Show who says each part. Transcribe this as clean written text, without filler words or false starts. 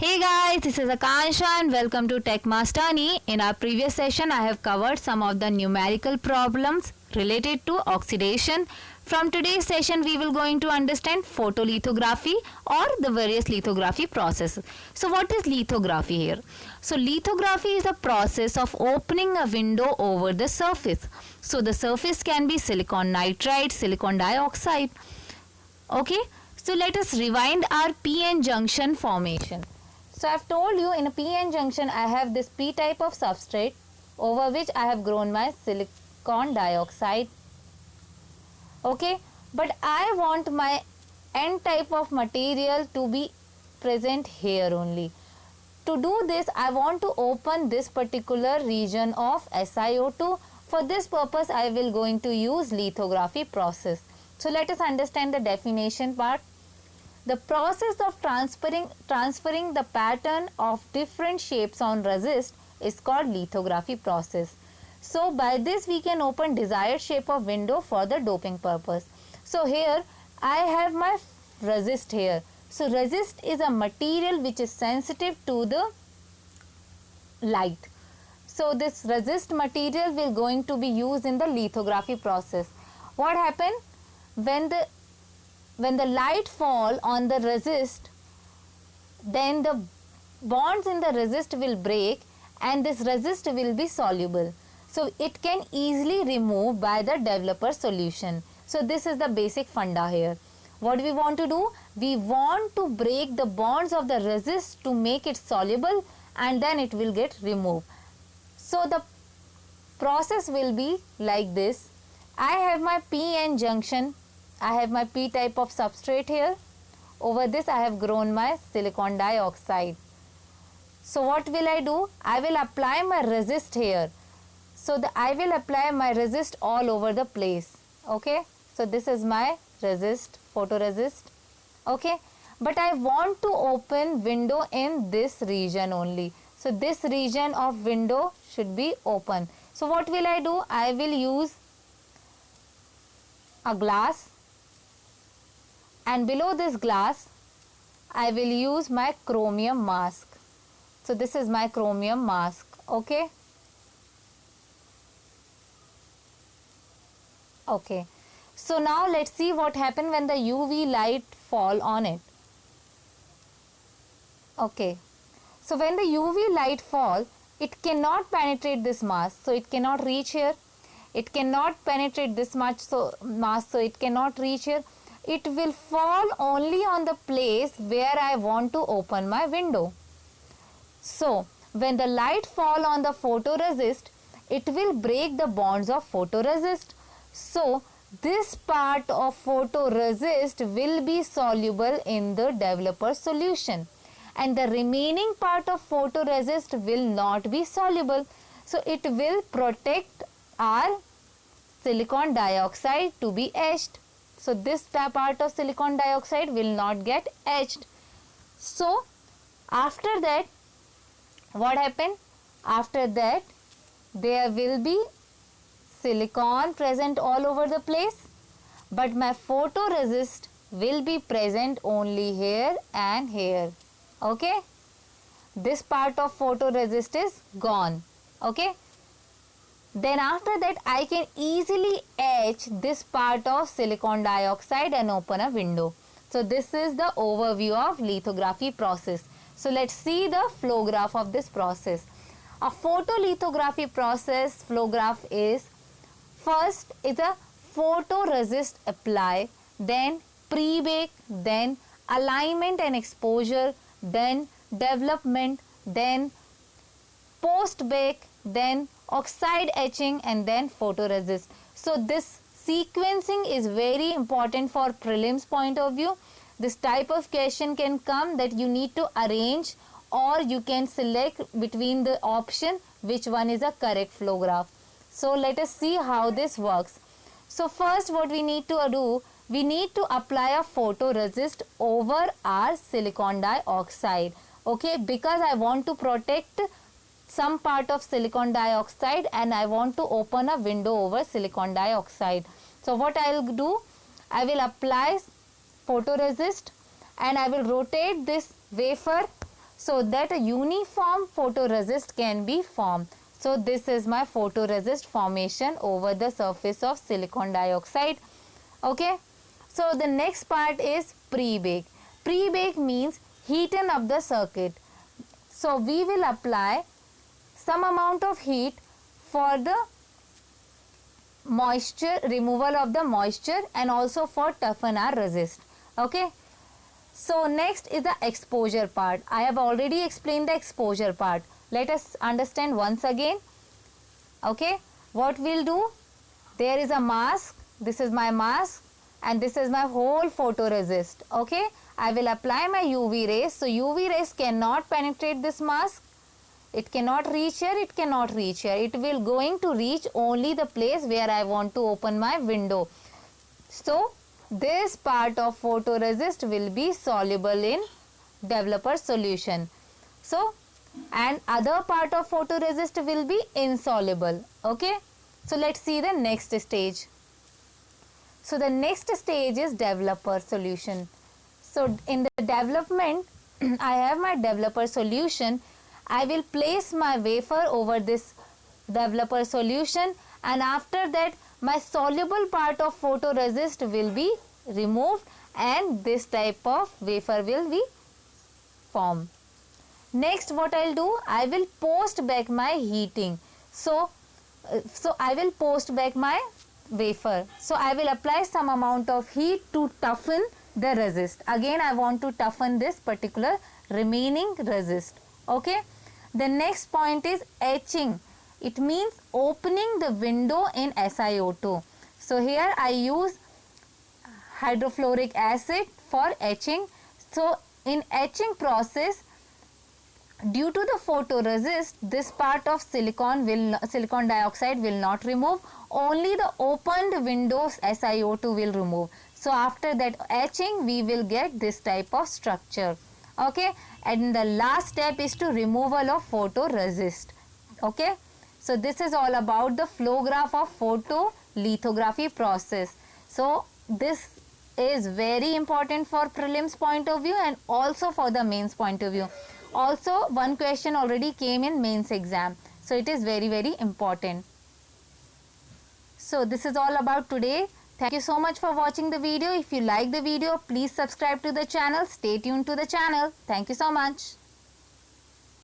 Speaker 1: Hey guys, this is Akansha and welcome to Tech Mastani. In our previous session, I have covered some of the numerical problems related to oxidation. From today's session, we will going to understand photolithography or the various lithography processes. So what is lithography here? So lithography is a process of opening a window over the surface. So the surface can be silicon nitride, silicon dioxide. Okay, so let us rewind our p-n junction formation. So I have told you in a p-n junction I have this p type of substrate over which I have grown my silicon dioxide. Okay, but I want my n type of material to be present here only. To do this, I want to open this particular region of SiO2. For this purpose, I will going to use lithography process. So let us understand the definition part. The process of transferring the pattern of different shapes on resist is called lithography process. So by this we can open desired shape of window for the doping purpose. So here I have my resist here. So resist is a material which is sensitive to the light. So this resist material will going to be used in the lithography process. What happen when the light fall on the resist, then the bonds in the resist will break and this resist will be soluble. So it can easily remove by the developer solution. So this is the basic funda here. What we want to do? We want to break the bonds of the resist to make it soluble and then it will get removed. So the process will be like this. I have my p-n junction. I have my p type of substrate here. Over this I have grown my silicon dioxide. So what will I do? I will apply my resist here. So I will apply my resist all over the place. Okay. So this is my resist, photoresist. Okay. But I want to open window in this region only. So this region of window should be open. So what will I do? I will use a glass. And below this glass, I will use my chromium mask. So this is my chromium mask. Okay. Okay. So now let's see what happens when the UV light fall on it. Okay. So when the UV light fall, it cannot penetrate this mask. So it cannot reach here. It cannot penetrate this much mask. So it cannot reach here. It will fall only on the place where I want to open my window. So when the light fall on the photoresist, it will break the bonds of photoresist. So this part of photoresist will be soluble in the developer solution and the remaining part of photoresist will not be soluble. So it will protect our silicon dioxide to be etched. So this part of silicon dioxide will not get etched. So after that, what happened? After that, there will be silicon present all over the place. But my photoresist will be present only here and here. Okay. This part of photoresist is gone. Okay. Then after that I can easily etch this part of silicon dioxide and open a window. So this is the overview of lithography process. So let's see the flow graph of this process. A photolithography process flow graph is first is a photoresist apply, then pre-bake, then alignment and exposure, then development, then post-bake, then oxide etching and then photoresist. So this sequencing is very important for prelims point of view. This type of question can come that you need to arrange or you can select between the option which one is a correct flow graph. So let us see how this works. So first what we need to do, we need to apply a photoresist over our silicon dioxide. Okay, because I want to protect some part of silicon dioxide and I want to open a window over silicon dioxide. So what I will do, I will apply photoresist and I will rotate this wafer so that a uniform photoresist can be formed. So this is my photoresist formation over the surface of silicon dioxide. Okay. So the next part is pre-bake. Pre-bake means heaten up the circuit. So we will apply some amount of heat for the moisture, removal of the moisture, and also for toughen our resist. Okay. So next is the exposure part. I have already explained the exposure part. Let us understand once again. Okay. What we'll do? There is a mask. This is my mask and this is my whole photoresist. Okay. I will apply my UV rays. So UV rays cannot penetrate this mask. It cannot reach here, it cannot reach here. It will going to reach only the place where I want to open my window. So this part of photoresist will be soluble in developer solution. So and other part of photoresist will be insoluble. Okay. So let's see the next stage. So the next stage is developer solution. So in the development I have my developer solution. I will place my wafer over this developer solution, and after that my soluble part of photoresist will be removed and this type of wafer will be formed. Next what I will do, I will post back my heating. So I will post back my wafer. So I will apply some amount of heat to toughen the resist. Again I want to toughen this particular remaining resist. Okay. The next point is etching. It means opening the window in SiO2. So here I use hydrofluoric acid for etching. So in etching process, due to the photoresist, this part of silicon dioxide will not remove. Only the opened windows SiO2 will remove. So after that etching, we will get this type of structure. Okay. And the last step is to removal of photoresist. Okay. So this is all about the flow graph of photolithography process. So this is very important for prelims point of view and also for the mains point of view. Also one question already came in mains exam. So it is very, very important. So this is all about today. Thank you so much for watching the video. If you like the video, please subscribe to the channel. Stay tuned to the channel. Thank you so much.